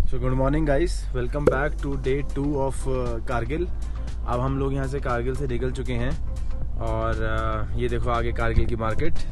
So good morning guys, welcome back to day 2 of Kargil. अब हम लोग यहाँ से कारगिल से निकल चुके हैं और ये देखो आगे कारगिल की मार्केट।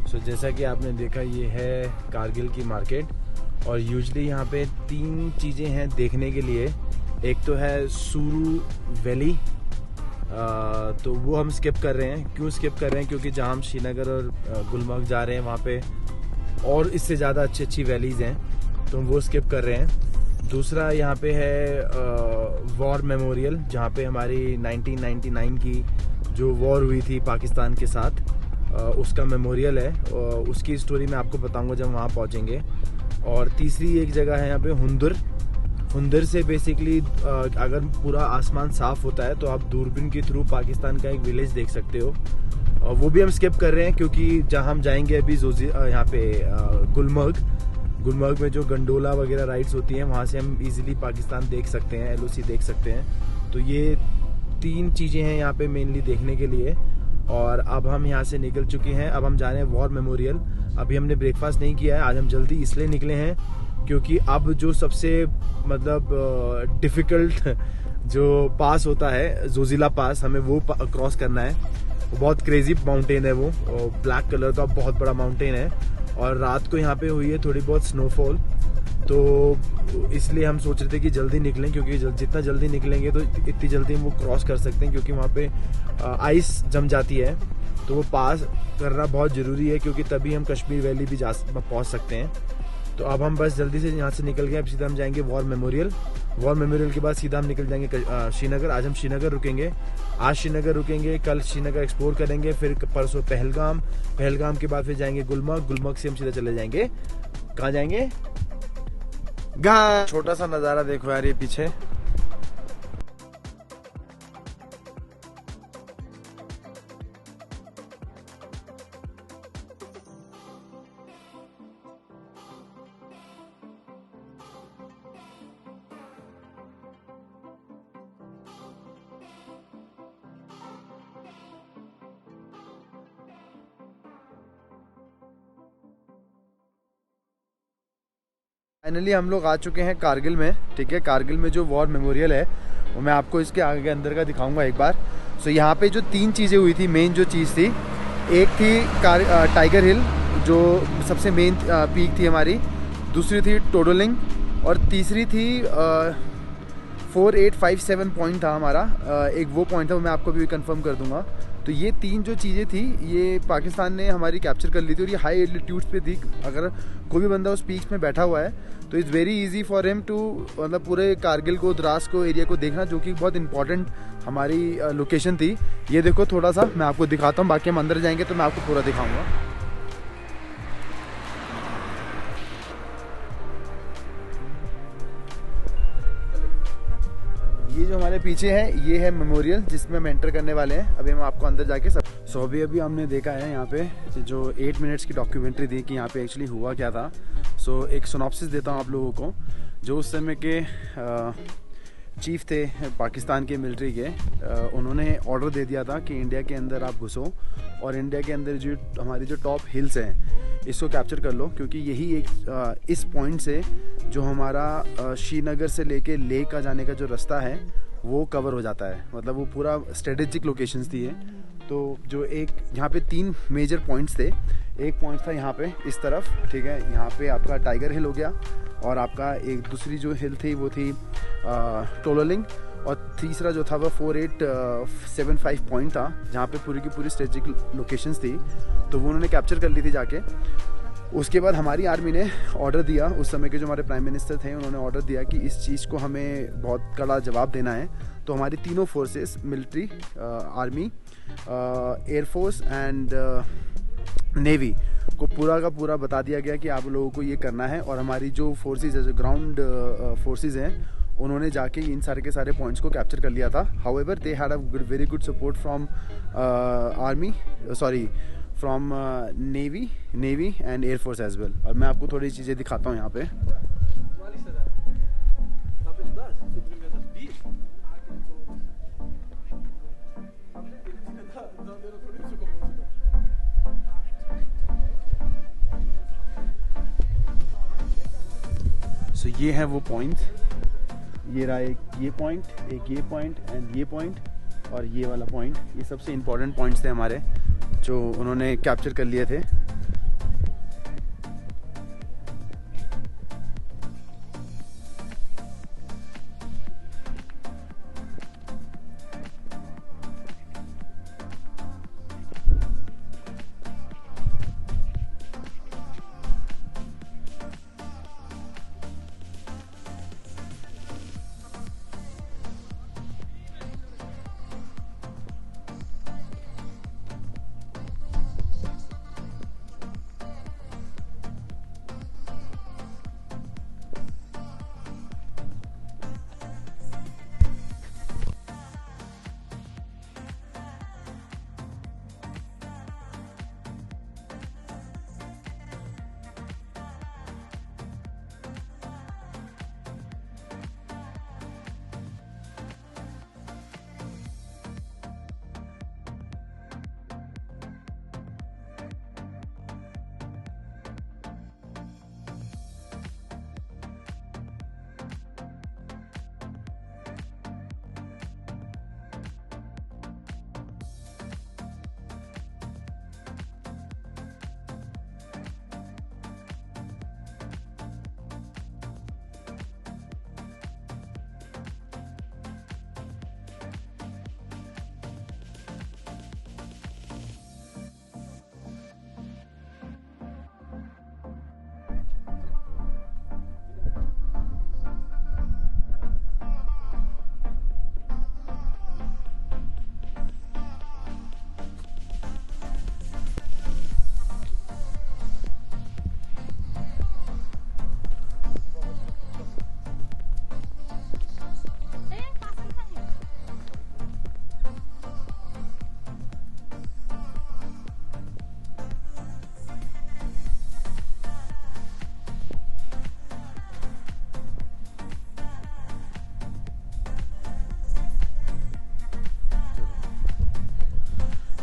तो जैसा कि आपने देखा, ये है कारगिल की मार्केट और यूजली यहाँ पे 3 चीज़ें हैं देखने के लिए। एक तो है सुरू वैली, तो वो हम स्किप कर रहे हैं। क्यों स्किप कर रहे हैं? क्योंकि जहाँ हम श्रीनगर और गुलमर्ग जा रहे हैं वहाँ पे और इससे ज़्यादा अच्छी वैलीज़ हैं, तो हम वो स्किप कर रहे हैं। दूसरा यहाँ पे है वॉर मेमोरियल, जहाँ पे हमारी 1999 की जो वॉर हुई थी पाकिस्तान के साथ, उसका मेमोरियल है। उसकी स्टोरी मैं आपको बताऊंगा जब वहाँ पहुँचेंगे। और तीसरी एक जगह है यहाँ पे हुंदर से बेसिकली अगर पूरा आसमान साफ होता है तो आप दूरबीन के थ्रू पाकिस्तान का एक विलेज देख सकते हो। और वो भी हम स्किप कर रहे हैं क्योंकि जहाँ हम जाएंगे अभी यहाँ पे गुलमर्ग में जो गंडोला वगैरह राइड्स होती हैं, वहाँ से हम इजीली पाकिस्तान देख सकते हैं, LOC देख सकते हैं। तो ये 3 चीज़ें हैं यहाँ पे मेनली देखने के लिए। और अब हम यहाँ से निकल चुके हैं। अब हम जा रहे हैं वॉर मेमोरियल। अभी हमने ब्रेकफास्ट नहीं किया है, आज हम जल्दी इसलिए निकले हैं क्योंकि अब जो सबसे डिफ़िकल्ट जो पास होता है, जोजिला पास, हमें वो क्रॉस करना है। वो बहुत क्रेजी माउंटेन है, वो ब्लैक कलर का बहुत बड़ा माउंटेन है और रात को यहाँ पे हुई है थोड़ी बहुत स्नोफॉल, तो इसलिए हम सोच रहे थे कि जल्दी निकलें, क्योंकि जितना जल्दी निकलेंगे तो इतनी जल्दी हम वो क्रॉस कर सकते हैं, क्योंकि वहाँ पे आइस जम जाती है। तो वो पास करना बहुत ज़रूरी है क्योंकि तभी हम कश्मीर वैली भी पहुँच सकते हैं। तो अब हम बस जल्दी से यहाँ से निकल गए। अब सीधा हम जाएंगे वॉर मेमोरियल के बाद सीधा हम निकल जाएंगे श्रीनगर। आज हम श्रीनगर रुकेंगे, कल श्रीनगर एक्सप्लोर करेंगे, फिर परसों पहलगाम के बाद फिर जाएंगे गुलमर्ग से हम सीधा चले जाएंगे, कहाँ जाएंगे? छोटा सा नज़ारा देखो यार ये पीछे। फाइनली हम लोग आ चुके हैं कारगिल में। ठीक है, कारगिल में जो वॉर मेमोरियल है वो मैं आपको इसके आगे अंदर का दिखाऊंगा एक बार। सो यहाँ पे जो 3 चीज़ें हुई थी, मेन जो चीज़ थी, एक थी टाइगर हिल जो सबसे मेन पीक थी हमारी, दूसरी थी टोडोलिंग और तीसरी थी 4857 पॉइंट था हमारा। एक वो पॉइंट था, वो मैं आपको भी कंफर्म कर दूंगा। तो ये 3 जो चीज़ें थी ये पाकिस्तान ने हमारी कैप्चर कर ली थी और ये हाई एल्टीट्यूड्स पे थी। अगर कोई भी बंदा उस पीक में बैठा हुआ है तो it's very easy for him to, मतलब पूरे कारगिल को, द्रास को, एरिया को देखना, जो कि बहुत इंपॉर्टेंट हमारी लोकेशन थी। ये देखो थोड़ा सा मैं आपको दिखाता हूँ, बाकी हम अंदर जाएंगे तो मैं आपको पूरा दिखाऊँगा। ये जो हमारे पीछे है ये है मेमोरियल जिसमें हम एंटर करने वाले हैं। अभी हम आपको अंदर जाके सब अभी हमने देखा है यहाँ पे जो 8 मिनट्स की डॉक्यूमेंट्री थी कि यहाँ पे एक्चुअली हुआ क्या था। एक सिनॉप्सिस देता हूँ आप लोगों को। जो उस समय के चीफ थे पाकिस्तान के मिलिट्री के, उन्होंने ऑर्डर दे दिया था कि इंडिया के अंदर आप घुसो और इंडिया के अंदर जो हमारी जो टॉप हिल्स हैं इसको कैप्चर कर लो, क्योंकि यही एक इस पॉइंट से जो हमारा श्रीनगर से लेके लेह का जाने का जो रास्ता है वो कवर हो जाता है। मतलब वो पूरा स्ट्रेटेजिक लोकेशंस थी। तो जो एक यहाँ पे 3 मेजर पॉइंट्स थे। एक पॉइंट था यहाँ पे इस तरफ, ठीक है, यहाँ पे आपका टाइगर हिल हो गया और आपका एक दूसरी जो हिल थी वो थी टोलोलिंग, और तीसरा जो था वो 4875 पॉइंट था जहाँ पे पूरी की पूरी स्ट्रेटेजिक लोकेशंस थी। तो वो उन्होंने कैप्चर कर ली थी जाके। उसके बाद हमारी आर्मी ने ऑर्डर दिया, उस समय के जो हमारे प्राइम मिनिस्टर थे उन्होंने ऑर्डर दिया कि इस चीज़ को हमें बहुत कड़ा जवाब देना है। तो हमारी तीनों forces, military, army, air force and navy को पूरा का पूरा बता दिया गया कि आप लोगों को ये करना है। और हमारी जो फोर्सेस है, जो ग्राउंड फोर्सेस हैं, उन्होंने जाके इन सारे के सारे पॉइंट्स को कैप्चर कर लिया था। However they had a very good support from from navy and air force as well. और मैं आपको थोड़ी चीज़ें दिखाता हूँ यहाँ पे। सो ये है वो पॉइंट, ये रहा एक ये पॉइंट, एक ये पॉइंट एंड ये पॉइंट और ये वाला पॉइंट। ये सबसे इम्पोर्टेंट पॉइंट्स थे हमारे जो उन्होंने कैप्चर कर लिए थे।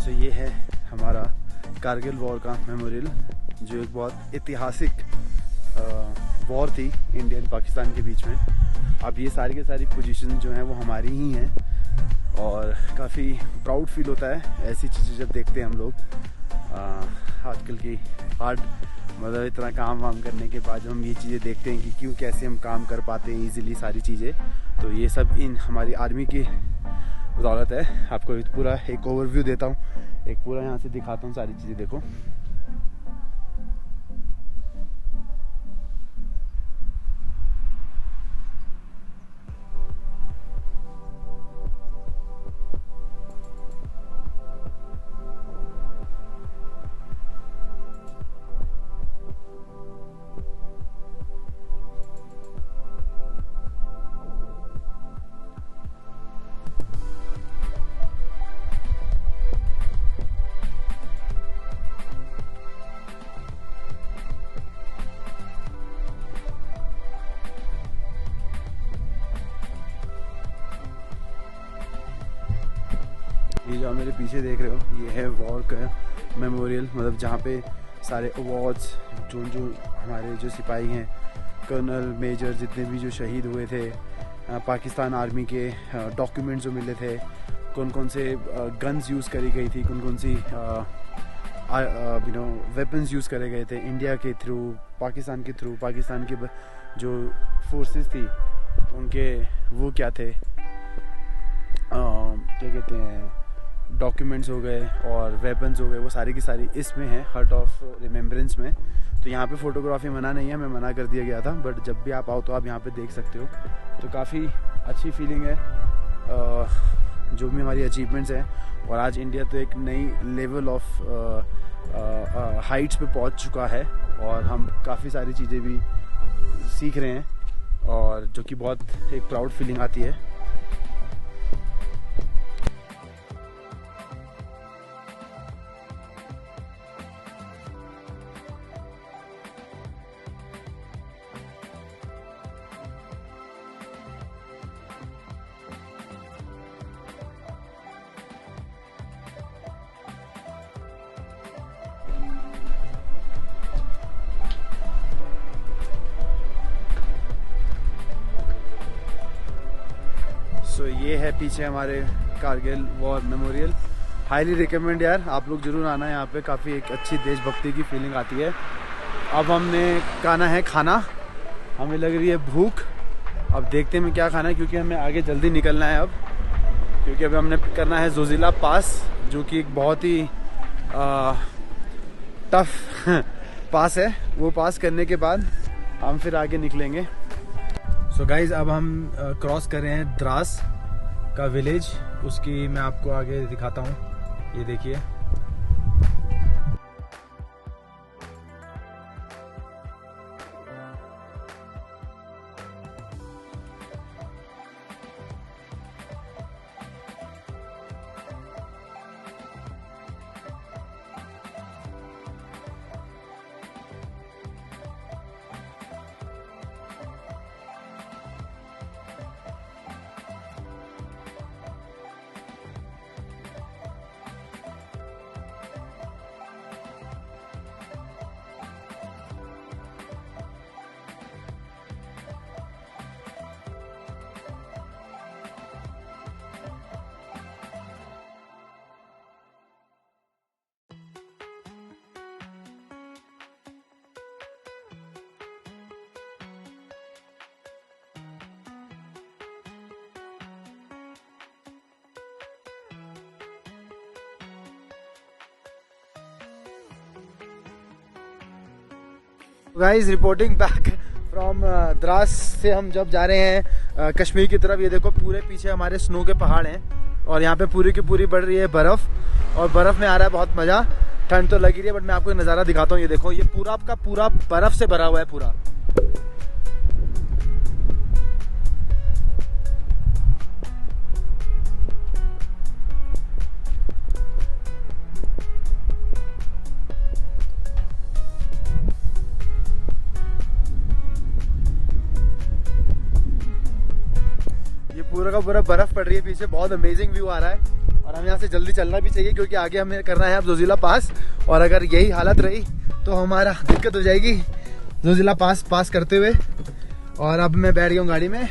तो ये है हमारा कारगिल वॉर का मेमोरियल, जो एक बहुत ऐतिहासिक वॉर थी इंडिया एंड पाकिस्तान के बीच में। अब ये सारी के सारी पोजीशन जो हैं वो हमारी ही हैं और काफ़ी प्राउड फील होता है ऐसी चीज़ें जब देखते हैं हम लोग। आजकल की हार्ड मतलब इतना काम वाम करने के बाद जब हम ये चीज़ें देखते हैं कि क्यों कैसे हम काम कर पाते हैं ईज़िली सारी चीज़ें, तो ये सब इन हमारी आर्मी की बदौलत है। आपको पूरा एक ओवरव्यू देता हूँ, एक पूरा यहाँ से दिखाता हूँ सारी चीज़ें। देखो ये जो आप मेरे पीछे देख रहे हो ये है वॉर का मेमोरियल, मतलब जहाँ पे सारे अवार्ड्स जो हमारे जो सिपाही हैं, कर्नल मेजर जितने भी जो शहीद हुए थे, पाकिस्तान आर्मी के डॉक्यूमेंट्स जो मिले थे, कौन कौन से गन्स यूज़ करी गई थी, कौन कौन सी वेपन्स यूज़ करे गए थे इंडिया के थ्रू, पाकिस्तान के थ्रू, पाकिस्तान के जो फोर्सेस थी उनके वो क्या थे, क्या कहते हैं, डॉक्यूमेंट्स हो गए और वेपन्स हो गए, वो सारी की सारी इसमें है हर्ट ऑफ रिमेम्बरेंस में। तो यहाँ पे फ़ोटोग्राफी मना नहीं है, मैं मना कर दिया गया था, बट जब भी आप आओ तो आप यहाँ पे देख सकते हो। तो काफ़ी अच्छी फीलिंग है जो भी हमारी अचीवमेंट्स हैं, और आज इंडिया तो एक नई लेवल ऑफ हाइट्स पे पहुँच चुका है और हम काफ़ी सारी चीज़ें भी सीख रहे हैं, और जो कि बहुत एक प्राउड फीलिंग आती है। है पीछे हमारे Kargil war memorial. Highly recommend यार, आप लोग जरूर आना यहाँ पे, काफ़ी एक अच्छी देशभक्ति की फीलिंग आती है। अब हमने खाना है खाना, हमें लग रही है भूख। अब देखते हैं मैं क्या खाना है, क्योंकि हमें आगे जल्दी निकलना है अब, क्योंकि अभी हमने करना है जोजिला पास, जो कि एक बहुत ही टफ पास है। वो पास करने के बाद हम फिर आगे निकलेंगे। सो गाइज, अब हम क्रॉस कर रहे हैं द्रास का विलेज, उसकी मैं आपको आगे दिखाता हूँ। ये देखिए, guys reporting back from Dras से हम जब जा रहे हैं कश्मीर की तरफ। ये देखो, पूरे पीछे हमारे स्नो के पहाड़ हैं और यहाँ पे पूरी की पूरी पड़ रही है बर्फ़, और बर्फ़ में आ रहा है बहुत मज़ा। ठंड तो लगी रही है, बट मैं आपको नज़ारा दिखाता हूँ। ये देखो, ये पूरा आपका पूरा बर्फ़ से भरा हुआ है पूरा। पूरा का पूरा बर्फ पड़ रही है पीछे, बहुत अमेजिंग व्यू आ रहा है। और हमें यहाँ से जल्दी चलना भी चाहिए, क्योंकि आगे हमें करना है अब जोजिला पास, और अगर यही हालत रही तो हमारा दिक्कत हो जाएगी जोजिला पास करते हुए। और अब मैं बैठ गया हूँ गाड़ी में।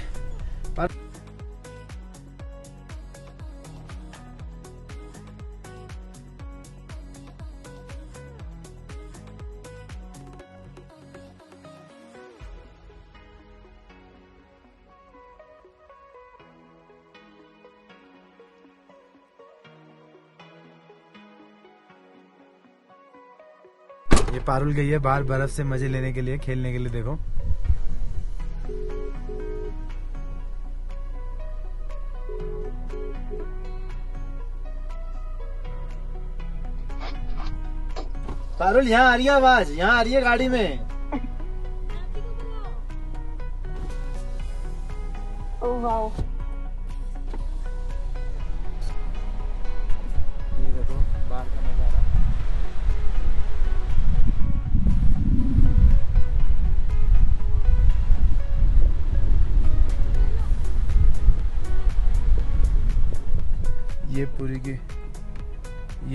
ये पारुल गई है बाहर बर्फ से मजे लेने के लिए, खेलने के लिए। देखो, पारुल यहाँ आ रही है आवाज, यहाँ आ रही है गाड़ी में। ओह वाओ, ये देखो बाहर का नजारा। ये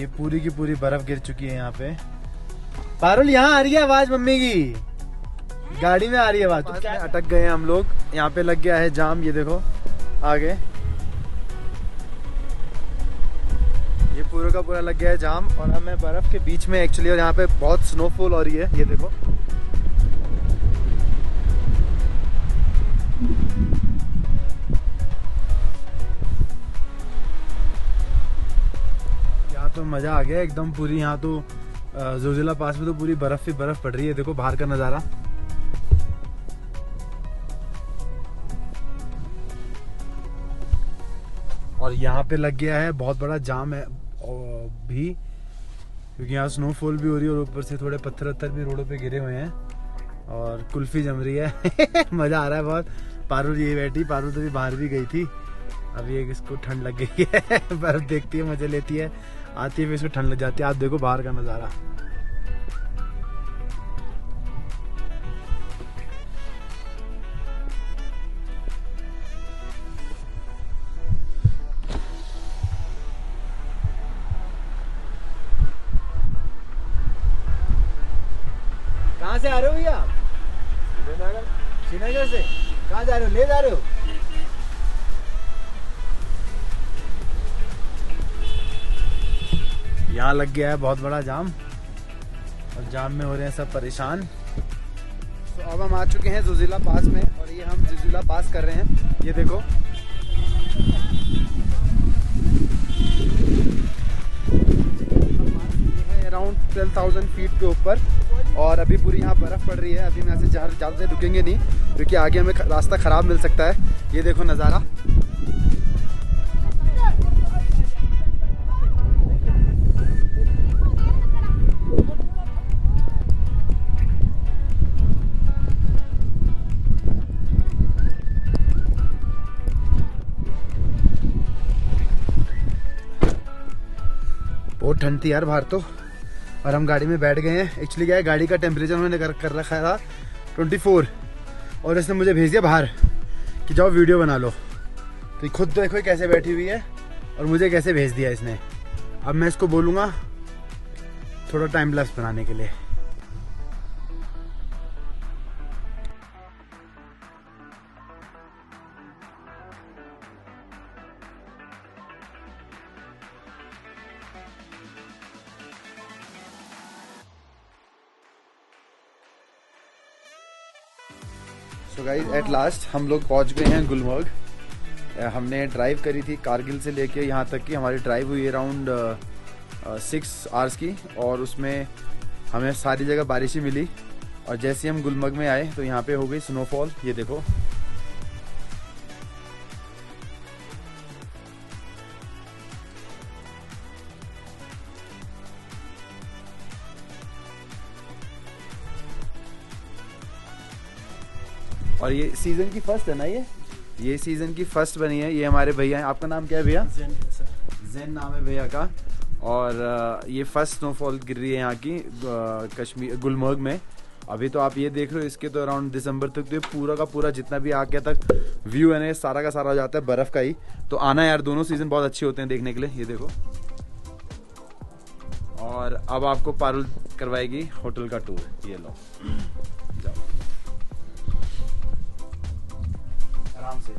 पूरी की पूरी बर्फ गिर चुकी है यहाँ पे। पारुल यहाँ आ रही है आवाज मम्मी की, गाड़ी में आ रही है आवाज। तो क्या अटक गए हैं हम लोग, यहाँ पे लग गया है जाम। ये देखो आगे, ये पूरा का पूरा लग गया है जाम, और हमें बर्फ के बीच में एक्चुअली, और यहाँ पे बहुत स्नोफॉल हो रही है। ये देखो, तो मजा आ गया एकदम पूरी। यहाँ तो जोजिला पास में तो पूरी बर्फ ही बर्फ पड़ रही है। देखो बाहर का नजारा। और यहाँ पे लग गया है बहुत बड़ा जाम है भी, क्योंकि यहाँ स्नोफॉल भी हो रही है, और ऊपर से थोड़े पत्थर वत्थर भी रोडों पे गिरे हुए हैं, और कुल्फी जम रही है। मजा आ रहा है बहुत। पारुल ये बैठी, पारुल तो भी बाहर भी गई थी। अभी एक इसको ठंड लग गई है। बर्फ देखती है, मजे लेती है, आती है, फिर इसको ठंड लग जाती है। आप देखो बाहर का नजारा। कहाँ से आ रहे हो भैया? श्रीनगर से? कहाँ जा रहे हो? ले जा रहे हो? यहाँ लग गया है बहुत बड़ा जाम और जाम में हो रहे हैं सब परेशान। तो अब हम आ चुके हैं ज़ुज़िला पास में और ये हम ज़ुज़िला पास कर रहे हैं। ये देखो अराउंड 12,000 फीट के ऊपर और अभी पूरी यहाँ बर्फ़ पड़ रही है। अभी हम यहाँ से ज़्यादा देर रुकेंगे नहीं क्योंकि आगे हमें रास्ता ख़राब मिल सकता है। ये देखो नज़ारा। बहुत ठंड थी यार बाहर तो, और हम गाड़ी में बैठ गए हैं। एक्चुअली क्या है, गाड़ी का टेम्परेचर उन्होंने कर रखा था 24 और इसने मुझे भेज दिया बाहर कि जाओ वीडियो बना लो। तो खुद देखो कैसे बैठी हुई है और मुझे कैसे भेज दिया इसने। अब मैं इसको बोलूँगा थोड़ा टाइम लैप्स बनाने के लिए। सो गाइस एट लास्ट हम लोग पहुंच गए हैं गुलमर्ग। हमने ड्राइव करी थी कारगिल से लेके यहाँ तक की। हमारी ड्राइव हुई अराउंड 6 आवर्स की और उसमें हमें सारी जगह बारिश ही मिली। और जैसे हम गुलमर्ग में आए तो यहाँ पे हो गई स्नोफॉल। ये देखो और ये सीजन की फर्स्ट है ना, ये सीजन की फर्स्ट बनी है। ये हमारे भैया हैं। आपका नाम क्या है भैया? जैन नाम है भैया का। और ये फर्स्ट स्नोफॉल गिर रही है यहाँ की कश्मीर गुलमर्ग में। अभी तो आप ये देख रहे हो, इसके तो अराउंड दिसंबर तक तो ये पूरा का पूरा जितना भी आगे तक व्यू है ना, सारा का सारा हो जाता है बर्फ का ही। तो आना यार, दोनों सीजन बहुत अच्छे होते हैं देखने के लिए। ये देखो। और अब आपको पारुल करवाएगी होटल का टूर। ये लो जाओ आराम से।